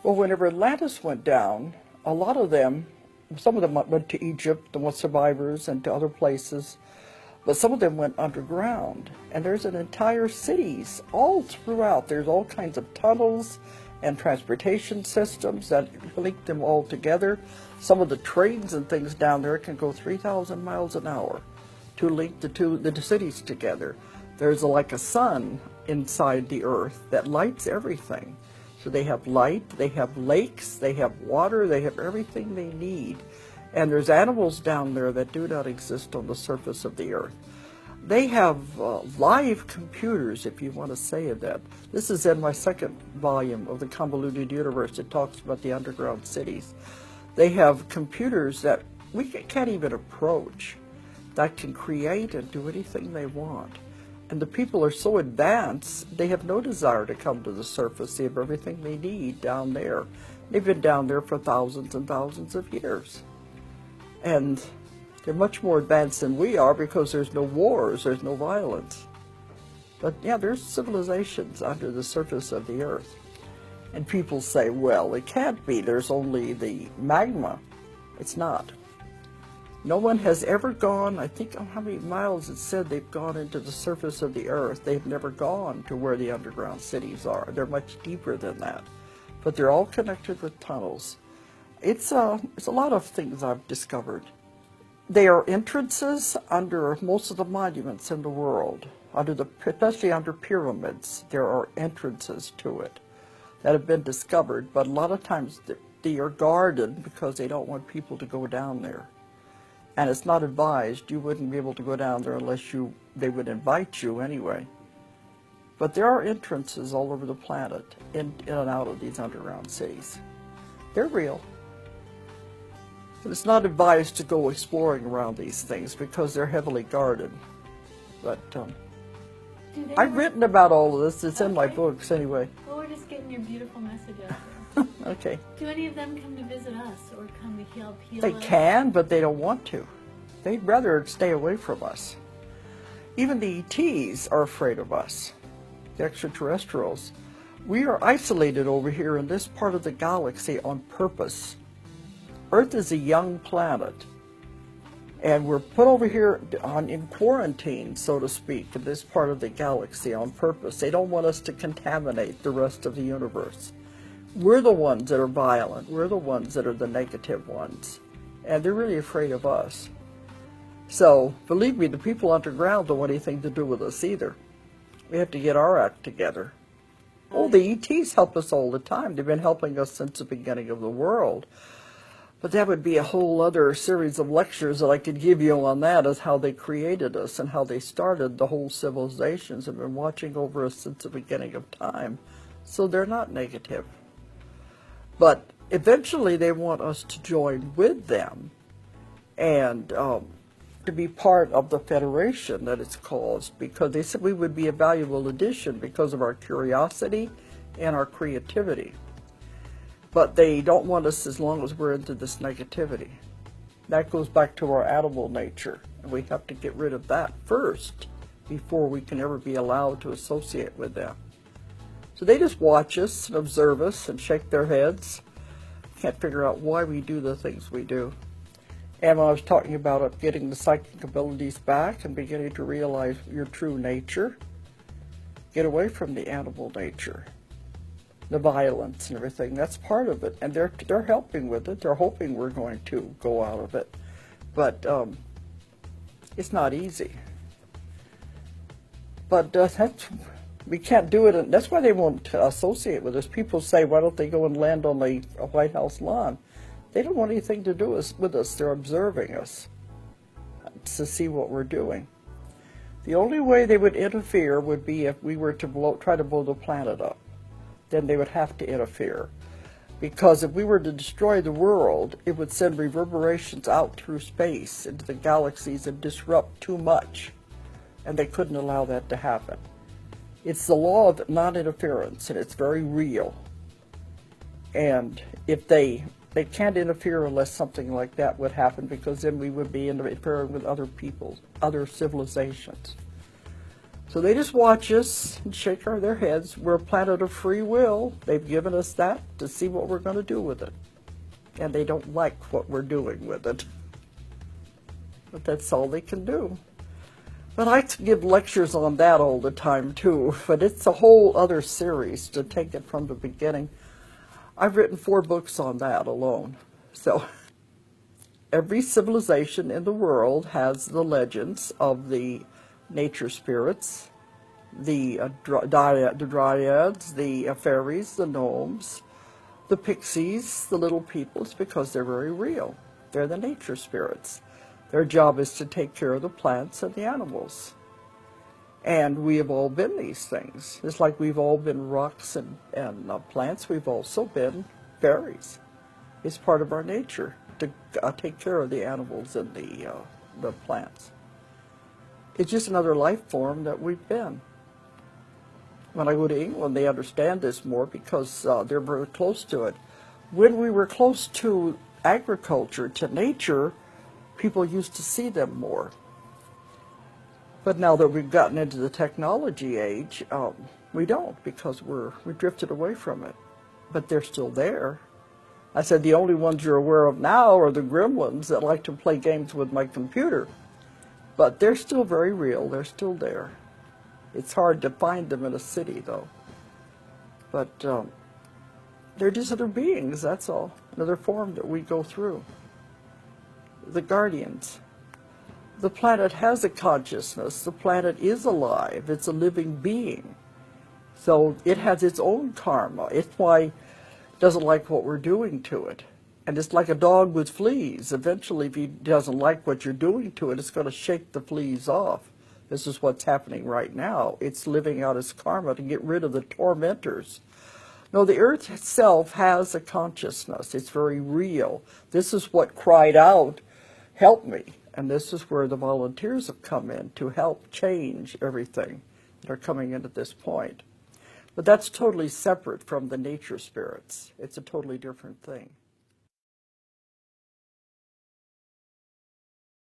Well, whenever Atlantis went down, a lot of them, some of them went to Egypt, the survivors, and to other places, but some of them went underground. And there's an entire cities all throughout. There's all kinds of tunnels and transportation systems that link them all together. Some of the trains and things down there can go 3,000 miles an hour to link the cities together. There's like a sun inside the earth that lights everything. So they have light, they have lakes, they have water, they have everything they need. And there's animals down there that do not exist on the surface of the earth. They have live computers, if you want to say that. This is in my second volume of The Convoluted Universe. It talks about the underground cities. They have computers that we can't even approach that can create and do anything they want. And the people are so advanced, they have no desire to come to the surface. They have everything they need down there. They've been down there for thousands and thousands of years. And they're much more advanced than we are because there's no wars, there's no violence. But yeah, there's civilizations under the surface of the earth. And people say, well, it can't be. There's only the magma. It's not. No one has ever gone, I think how many miles it said they've gone into the surface of the earth. They've never gone to where the underground cities are. They're much deeper than that. But they're all connected with tunnels. It's a lot of things I've discovered. They are entrances under most of the monuments in the world, especially under pyramids. There are entrances to it that have been discovered, but a lot of times they are guarded because they don't want people to go down there. And it's not advised. You wouldn't be able to go down there unless they would invite you anyway. But there are entrances all over the planet in and out of these underground cities. They're real. And it's not advised to go exploring around these things because they're heavily guarded. But I've written about all of this. It's in my books anyway. Well, we're just getting your beautiful message out there. Okay. Do any of them come to visit us or come to help heal They us? can, but they don't want to. They'd rather stay away from us. Even the ETs are afraid of us, the extraterrestrials. We are isolated over here in this part of the galaxy on purpose. Earth is a young planet, and we're put over here in quarantine, so to speak, in this part of the galaxy on purpose. They don't want us to contaminate the rest of the universe. We're the ones that are violent. We're the ones that are the negative ones, and they're really afraid of us. So, believe me, the people underground don't want anything to do with us either. We have to get our act together. Oh, the ETs help us all the time. They've been helping us since the beginning of the world. But that would be a whole other series of lectures that I could give you on that, as how they created us and how they started the whole civilizations and been watching over us since the beginning of time. So they're not negative. But eventually they want us to join with them and to be part of the federation that it's called, because they said we would be a valuable addition because of our curiosity and our creativity. But they don't want us as long as we're into this negativity. That goes back to our animal nature, and we have to get rid of that first before we can ever be allowed to associate with them. So they just watch us and observe us and shake their heads. Can't figure out why we do the things we do. And when I was talking about getting the psychic abilities back and beginning to realize your true nature, get away from the animal nature, the violence and everything. That's part of it, and they're helping with it. They're hoping we're going to go out of it, but it's not easy. But we can't do it, and that's why they won't associate with us. People say, why don't they go and land on the White House lawn? They don't want anything to do with us. They're observing us to see what we're doing. The only way they would interfere would be if we were to try to blow the planet up. Then they would have to interfere. Because if we were to destroy the world, it would send reverberations out through space into the galaxies and disrupt too much. And they couldn't allow that to happen. It's the law of non-interference, and it's very real. And if they can't interfere unless something like that would happen, because then we would be interfering with other people, other civilizations. So they just watch us and shake their heads. We're a planet of free will. They've given us that to see what we're going to do with it. And they don't like what we're doing with it. But that's all they can do. But I give lectures on that all the time too, but it's a whole other series to take it from the beginning. I've written 4 books on that alone. So every civilization in the world has the legends of the nature spirits, the dryads, the fairies, the gnomes, the pixies, the little peoples, because they're very real. They're the nature spirits. Their job is to take care of the plants and the animals. And we have all been these things. Just like we've all been rocks and plants, we've also been fairies. It's part of our nature to take care of the animals and the plants. It's just another life form that we've been. When I go to England, they understand this more because they're very close to it. When we were close to agriculture, to nature, people used to see them more. But now that we've gotten into the technology age, we don't, because we drifted away from it. But they're still there. I said the only ones you're aware of now are the gremlins that like to play games with my computer. But they're still very real. They're still there. It's hard to find them in a city, though. But they're just other beings, that's all. Another form that we go through. The guardians. The planet has a consciousness. The planet is alive. It's a living being. So it has its own karma. It's why it doesn't like what we're doing to it. And it's like a dog with fleas. Eventually, if he doesn't like what you're doing to it, it's going to shake the fleas off. This is what's happening right now. It's living out its karma to get rid of the tormentors. No, the earth itself has a consciousness. It's very real. This is what cried out, "Help me." And this is where the volunteers have come in to help change everything that are coming in at this point. But that's totally separate from the nature spirits. It's a totally different thing.